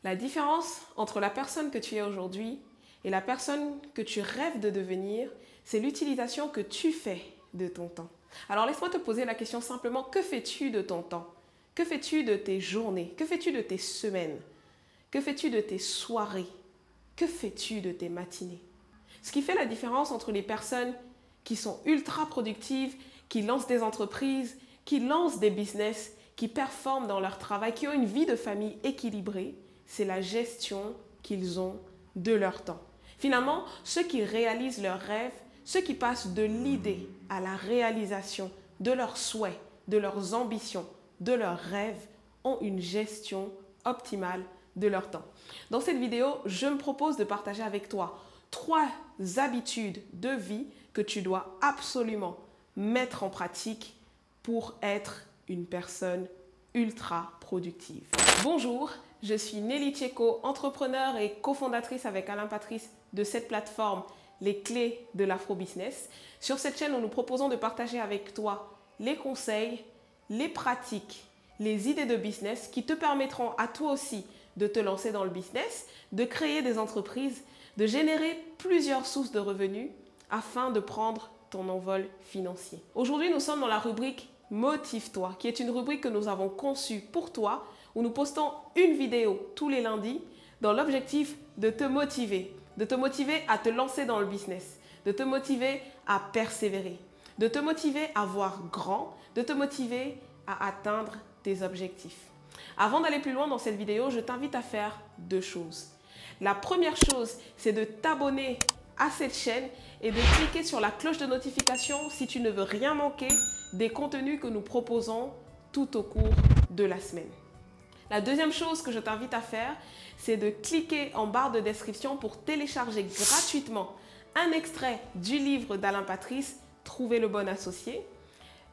La différence entre la personne que tu es aujourd'hui et la personne que tu rêves de devenir, c'est l'utilisation que tu fais de ton temps. Alors laisse-moi te poser la question simplement, que fais-tu de ton temps? Que fais-tu de tes journées? Que fais-tu de tes semaines? Que fais-tu de tes soirées? Que fais-tu de tes matinées? Ce qui fait la différence entre les personnes qui sont ultra productives, qui lancent des entreprises, qui lancent des business, qui performent dans leur travail, qui ont une vie de famille équilibrée, c'est la gestion qu'ils ont de leur temps. Finalement, ceux qui réalisent leurs rêves, ceux qui passent de l'idée à la réalisation de leurs souhaits, de leurs ambitions, de leurs rêves, ont une gestion optimale de leur temps. Dans cette vidéo, je me propose de partager avec toi 3 habitudes de vie que tu dois absolument mettre en pratique pour être une personne ultra productive. Bonjour, je suis Nelly Tcheko, entrepreneur et cofondatrice avec Alain Patrice de cette plateforme Les Clés de l'Afro-Business. Sur cette chaîne, nous nous proposons de partager avec toi les conseils, les pratiques, les idées de business qui te permettront à toi aussi de te lancer dans le business, de créer des entreprises, de générer plusieurs sources de revenus afin de prendre ton envol financier. Aujourd'hui, nous sommes dans la rubrique Motive-toi, qui est une rubrique que nous avons conçue pour toi, où nous postons une vidéo tous les lundis dans l'objectif de te motiver à te lancer dans le business, de te motiver à persévérer, de te motiver à voir grand, de te motiver à atteindre tes objectifs. Avant d'aller plus loin dans cette vidéo, je t'invite à faire 2 choses. La première chose, c'est de t'abonner à cette chaîne et de cliquer sur la cloche de notification si tu ne veux rien manquer des contenus que nous proposons tout au cours de la semaine. La deuxième chose que je t'invite à faire, c'est de cliquer en barre de description pour télécharger gratuitement un extrait du livre d'Alain Patrice, Trouver le bon associé.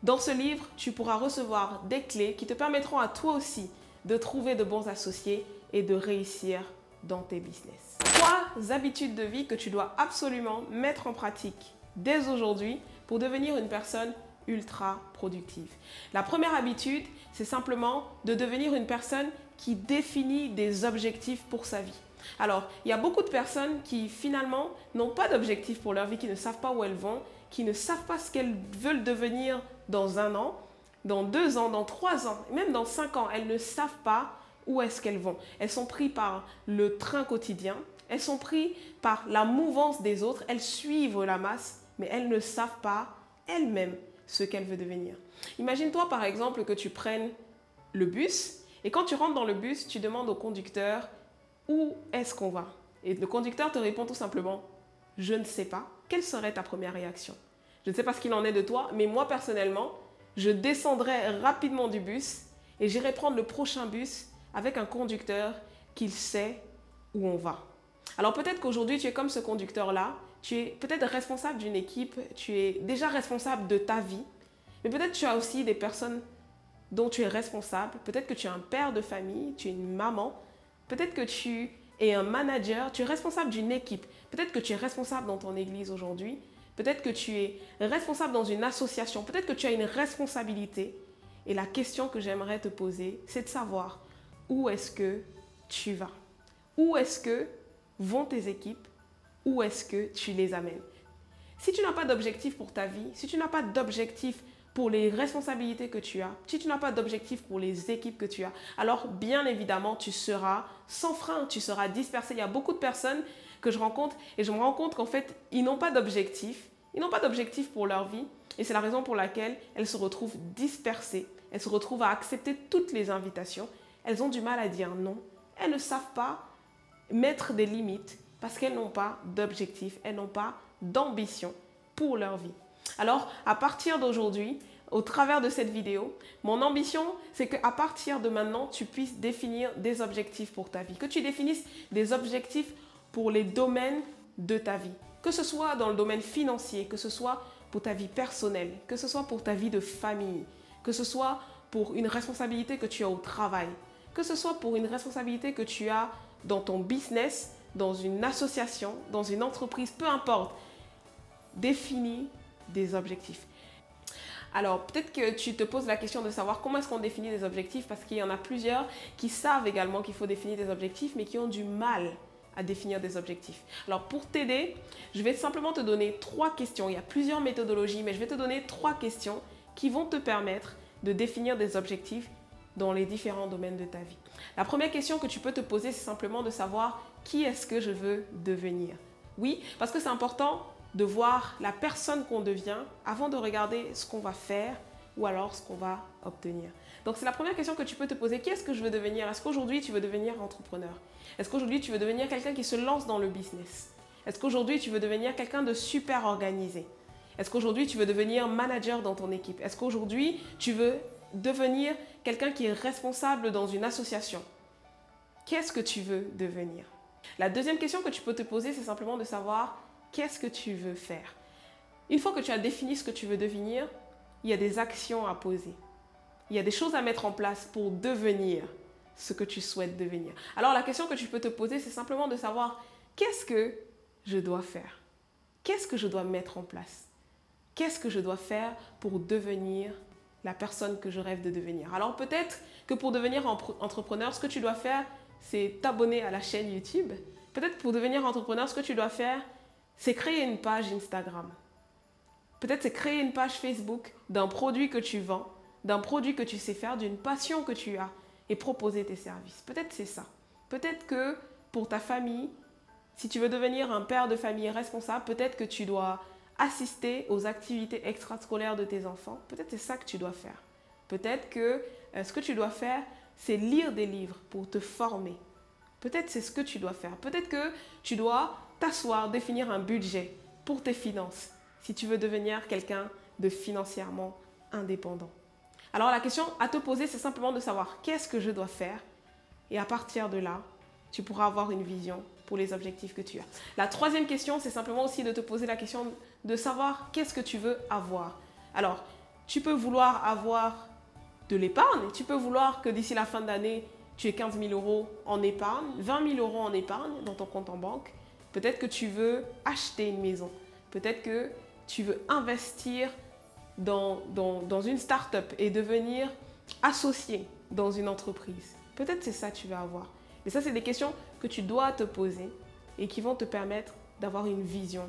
Dans ce livre, tu pourras recevoir des clés qui te permettront à toi aussi de trouver de bons associés et de réussir dans tes business. 3 habitudes de vie que tu dois absolument mettre en pratique dès aujourd'hui pour devenir une personne ultra productive. La première habitude, c'est simplement de devenir une personne qui définit des objectifs pour sa vie. Alors, il y a beaucoup de personnes qui finalement n'ont pas d'objectifs pour leur vie, qui ne savent pas où elles vont, qui ne savent pas ce qu'elles veulent devenir dans 1 an, dans 2 ans, dans 3 ans, même dans 5 ans. Elles ne savent pas où est-ce qu'elles vont. Elles sont prises par le train quotidien, elles sont prises par la mouvance des autres, elles suivent la masse, mais elles ne savent pas elles-mêmes ce qu'elles veulent devenir. Imagine-toi par exemple que tu prennes le bus et quand tu rentres dans le bus, tu demandes au conducteur où est-ce qu'on va. Et le conducteur te répond tout simplement « Je ne sais pas ». Quelle serait ta première réaction? Je ne sais pas ce qu'il en est de toi, mais moi personnellement, je descendrai rapidement du bus et j'irai prendre le prochain bus avec un conducteur qui sait où on va. Alors peut-être qu'aujourd'hui, tu es comme ce conducteur-là, tu es peut-être responsable d'une équipe, tu es déjà responsable de ta vie, mais peut-être tu as aussi des personnes dont tu es responsable, peut-être que tu es un père de famille, tu es une maman, peut-être que tu es un manager, tu es responsable d'une équipe, peut-être que tu es responsable dans ton église aujourd'hui, peut-être que tu es responsable dans une association, peut-être que tu as une responsabilité. Et la question que j'aimerais te poser, c'est de savoir où est-ce que tu vas? Où est-ce que vont tes équipes? Où est-ce que tu les amènes? Si tu n'as pas d'objectif pour ta vie, si tu n'as pas d'objectif pour les responsabilités que tu as, si tu n'as pas d'objectif pour les équipes que tu as, alors bien évidemment, tu seras sans frein, tu seras dispersé. Il y a beaucoup de personnes que je rencontre et je me rends compte qu'en fait, ils n'ont pas d'objectif. Ils n'ont pas d'objectif pour leur vie et c'est la raison pour laquelle elles se retrouvent dispersées. Elles se retrouvent à accepter toutes les invitations. Elles ont du mal à dire non. Elles ne savent pas mettre des limites parce qu'elles n'ont pas d'objectif, elles n'ont pas d'ambition pour leur vie. Alors, à partir d'aujourd'hui, au travers de cette vidéo, mon ambition, c'est qu'à partir de maintenant, tu puisses définir des objectifs pour ta vie, que tu définisses des objectifs pour les domaines de ta vie, que ce soit dans le domaine financier, que ce soit pour ta vie personnelle, que ce soit pour ta vie de famille, que ce soit pour une responsabilité que tu as au travail, que ce soit pour une responsabilité que tu as dans ton business, dans une association, dans une entreprise, peu importe. Définis des objectifs. Alors, peut-être que tu te poses la question de savoir comment est-ce qu'on définit des objectifs, parce qu'il y en a plusieurs qui savent également qu'il faut définir des objectifs, mais qui ont du mal à définir des objectifs. Alors, pour t'aider, je vais simplement te donner 3 questions. Il y a plusieurs méthodologies, mais je vais te donner 3 questions qui vont te permettre de définir des objectifs dans les différents domaines de ta vie. La première question que tu peux te poser, c'est simplement de savoir qui est-ce que je veux devenir. Oui, parce que c'est important de voir la personne qu'on devient avant de regarder ce qu'on va faire ou alors ce qu'on va obtenir. Donc, c'est la première question que tu peux te poser. Qui est-ce que je veux devenir? Est-ce qu'aujourd'hui, tu veux devenir entrepreneur? Est-ce qu'aujourd'hui, tu veux devenir quelqu'un qui se lance dans le business? Est-ce qu'aujourd'hui, tu veux devenir quelqu'un de super organisé? Est-ce qu'aujourd'hui, tu veux devenir manager dans ton équipe? Est-ce qu'aujourd'hui, tu veux devenir quelqu'un qui est responsable dans une association? Qu'est-ce que tu veux devenir? La deuxième question que tu peux te poser, c'est simplement de savoir qu'est-ce que tu veux faire. Une fois que tu as défini ce que tu veux devenir, il y a des actions à poser. Il y a des choses à mettre en place pour devenir ce que tu souhaites devenir. Alors la question que tu peux te poser, c'est simplement de savoir qu'est-ce que je dois faire? Qu'est-ce que je dois mettre en place? Qu'est-ce que je dois faire pour devenir la personne que je rêve de devenir? Alors peut-être que pour devenir entrepreneur, ce que tu dois faire, c'est t'abonner à la chaîne YouTube. Peut-être pour devenir entrepreneur, ce que tu dois faire, c'est créer une page Instagram. Peut-être c'est créer une page Facebook d'un produit que tu vends, d'un produit que tu sais faire, d'une passion que tu as et proposer tes services. Peut-être c'est ça. Peut-être que pour ta famille, si tu veux devenir un père de famille responsable, peut-être que tu dois assister aux activités extrascolaires de tes enfants. Peut-être c'est ça que tu dois faire. Peut-être que ce que tu dois faire, c'est lire des livres pour te former. Peut-être c'est ce que tu dois faire. Peut-être que tu dois t'asseoir, définir un budget pour tes finances si tu veux devenir quelqu'un de financièrement indépendant. Alors la question à te poser, c'est simplement de savoir qu'est-ce que je dois faire et à partir de là, tu pourras avoir une vision pour les objectifs que tu as. La troisième question, c'est simplement aussi de te poser la question de savoir qu'est-ce que tu veux avoir. Alors, tu peux vouloir avoir de l'épargne, tu peux vouloir que d'ici la fin de l'année, tu aies 15 000 euros en épargne, 20 000 euros en épargne dans ton compte en banque. Peut-être que tu veux acheter une maison. Peut-être que tu veux investir dans une start-up et devenir associé dans une entreprise. Peut-être c'est ça que tu vas avoir. Mais ça, c'est des questions que tu dois te poser et qui vont te permettre d'avoir une vision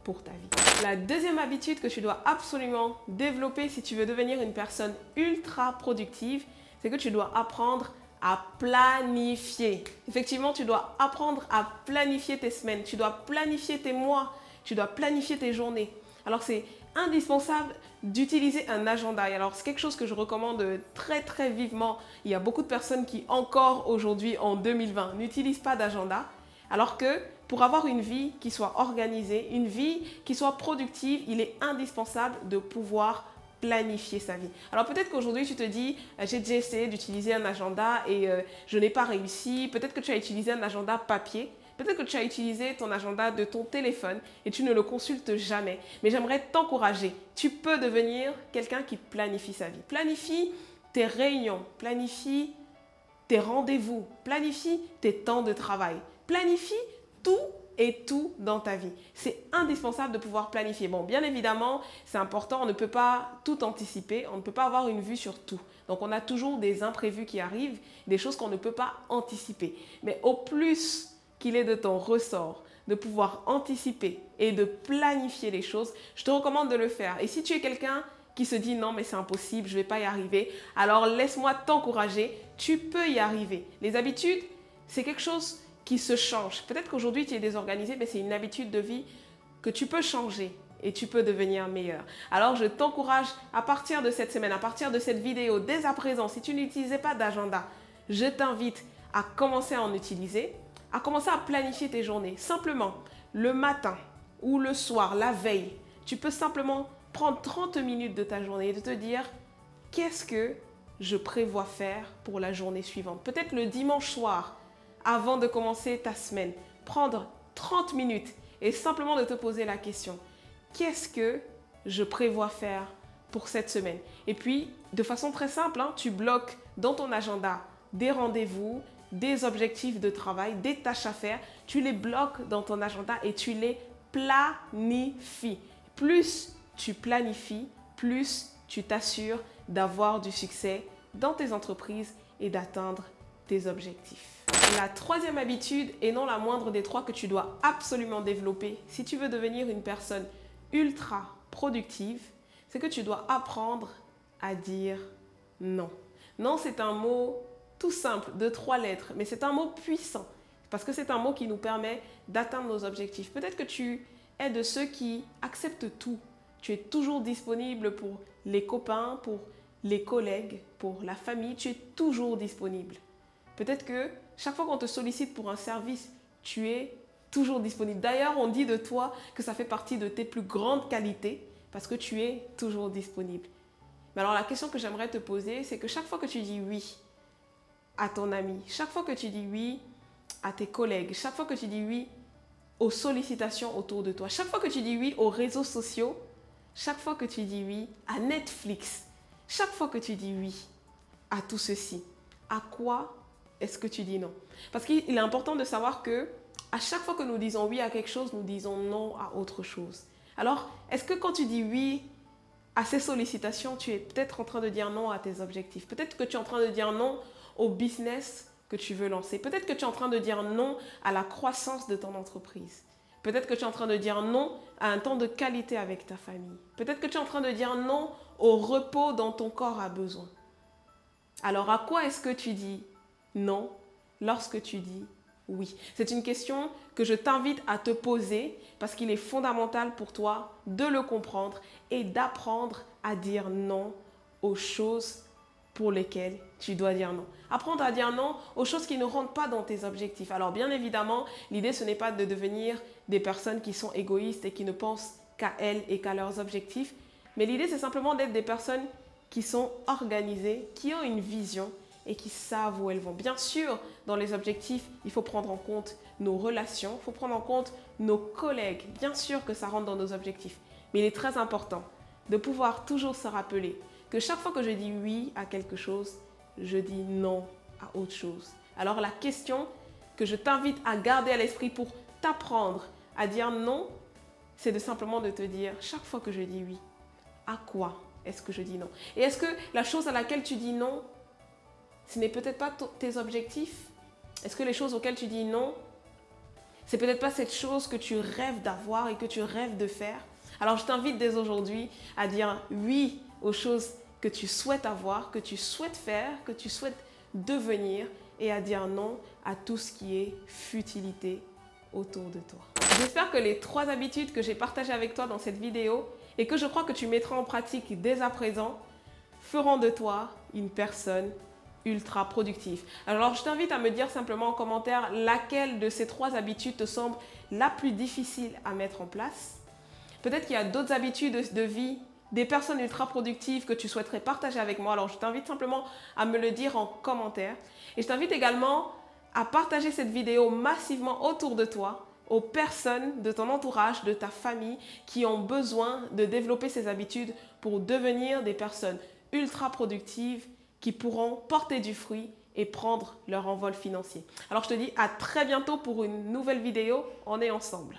pour ta vie. La deuxième habitude que tu dois absolument développer si tu veux devenir une personne ultra productive, c'est que tu dois apprendre à planifier. Effectivement, tu dois apprendre à planifier tes semaines, tu dois planifier tes mois, tu dois planifier tes journées. Alors, c'est indispensable d'utiliser un agenda. Et alors, c'est quelque chose que je recommande très, très vivement. Il y a beaucoup de personnes qui, encore aujourd'hui, en 2020, n'utilisent pas d'agenda. Alors que pour avoir une vie qui soit organisée, une vie qui soit productive, il est indispensable de pouvoir planifier sa vie. Alors peut-être qu'aujourd'hui tu te dis j'ai déjà essayé d'utiliser un agenda et je n'ai pas réussi. Peut-être que tu as utilisé un agenda papier. Peut-être que tu as utilisé ton agenda de ton téléphone et tu ne le consultes jamais. Mais j'aimerais t'encourager. Tu peux devenir quelqu'un qui planifie sa vie. Planifie tes réunions, planifie tes rendez-vous, planifie tes temps de travail. Planifie tout et tout dans ta vie. C'est indispensable de pouvoir planifier. Bon, bien évidemment, c'est important, on ne peut pas tout anticiper, on ne peut pas avoir une vue sur tout. Donc, on a toujours des imprévus qui arrivent, des choses qu'on ne peut pas anticiper. Mais au plus qu'il est de ton ressort de pouvoir anticiper et de planifier les choses, je te recommande de le faire. Et si tu es quelqu'un qui se dit non mais c'est impossible, je ne vais pas y arriver, alors laisse-moi t'encourager, tu peux y arriver. Les habitudes, c'est quelque chose qui se change. Peut-être qu'aujourd'hui tu es désorganisé, mais c'est une habitude de vie que tu peux changer et tu peux devenir meilleur. Alors je t'encourage à partir de cette semaine, à partir de cette vidéo, dès à présent, si tu n'utilisais pas d'agenda, je t'invite à commencer à en utiliser, à commencer à planifier tes journées. Simplement, le matin ou le soir, la veille, tu peux simplement prendre 30 minutes de ta journée et de te dire qu'est-ce que je prévois faire pour la journée suivante. Peut-être le dimanche soir, avant de commencer ta semaine, prendre 30 minutes et simplement de te poser la question qu'est-ce que je prévois faire pour cette semaine? Et puis, de façon très simple, tu bloques dans ton agenda des rendez-vous, des objectifs de travail, des tâches à faire. Tu les bloques dans ton agenda et tu les planifies. Plus tu planifies, plus tu t'assures d'avoir du succès dans tes entreprises et d'atteindre tes objectifs. La troisième habitude, et non la moindre des trois que tu dois absolument développer si tu veux devenir une personne ultra productive, c'est que tu dois apprendre à dire non. Non, c'est un mot tout simple, de 3 lettres, mais c'est un mot puissant parce que c'est un mot qui nous permet d'atteindre nos objectifs. Peut-être que tu es de ceux qui acceptent tout. Tu es toujours disponible pour les copains, pour les collègues, pour la famille. Tu es toujours disponible. Peut-être que chaque fois qu'on te sollicite pour un service, tu es toujours disponible. D'ailleurs, on dit de toi que ça fait partie de tes plus grandes qualités parce que tu es toujours disponible. Mais alors la question que j'aimerais te poser, c'est que chaque fois que tu dis oui à ton ami, chaque fois que tu dis oui à tes collègues, chaque fois que tu dis oui aux sollicitations autour de toi, chaque fois que tu dis oui aux réseaux sociaux, chaque fois que tu dis oui à Netflix, chaque fois que tu dis oui à tout ceci, à quoi est-ce que tu dis non? Parce qu'il est important de savoir que à chaque fois que nous disons oui à quelque chose, nous disons non à autre chose. Alors, est-ce que quand tu dis oui à ces sollicitations, tu es peut-être en train de dire non à tes objectifs? Peut-être que tu es en train de dire non au business que tu veux lancer. Peut-être que tu es en train de dire non à la croissance de ton entreprise. Peut-être que tu es en train de dire non à un temps de qualité avec ta famille. Peut-être que tu es en train de dire non au repos dont ton corps a besoin. Alors, à quoi est-ce que tu dis non lorsque tu dis oui? C'est une question que je t'invite à te poser parce qu'il est fondamental pour toi de le comprendre et d'apprendre à dire non aux choses pour lesquelles tu dois dire non. Apprendre à dire non aux choses qui ne rentrent pas dans tes objectifs. Alors bien évidemment, l'idée ce n'est pas de devenir des personnes qui sont égoïstes et qui ne pensent qu'à elles et qu'à leurs objectifs, mais l'idée c'est simplement d'être des personnes qui sont organisées, qui ont une vision et qui savent où elles vont. Bien sûr, dans les objectifs, il faut prendre en compte nos relations, il faut prendre en compte nos collègues. Bien sûr que ça rentre dans nos objectifs, mais il est très important de pouvoir toujours se rappeler que chaque fois que je dis oui à quelque chose, je dis non à autre chose. Alors la question que je t'invite à garder à l'esprit pour t'apprendre à dire non, c'est de simplement de te dire chaque fois que je dis oui, à quoi est-ce que je dis non? Et est-ce que la chose à laquelle tu dis non, ce n'est peut-être pas tes objectifs? Est-ce que les choses auxquelles tu dis non, c'est peut-être pas cette chose que tu rêves d'avoir et que tu rêves de faire? Alors je t'invite dès aujourd'hui à dire oui aux choses que tu souhaites avoir, que tu souhaites faire, que tu souhaites devenir et à dire non à tout ce qui est futilité autour de toi. J'espère que les 3 habitudes que j'ai partagées avec toi dans cette vidéo et que je crois que tu mettras en pratique dès à présent feront de toi une personne ultra productive. Alors je t'invite à me dire simplement en commentaire laquelle de ces 3 habitudes te semble la plus difficile à mettre en place. Peut-être qu'il y a d'autres habitudes de vie, des personnes ultra productives que tu souhaiterais partager avec moi. Alors je t'invite simplement à me le dire en commentaire. Et je t'invite également à partager cette vidéo massivement autour de toi, aux personnes de ton entourage, de ta famille qui ont besoin de développer ces habitudes pour devenir des personnes ultra productives qui pourront porter du fruit et prendre leur envol financier. Alors je te dis à très bientôt pour une nouvelle vidéo. On est ensemble.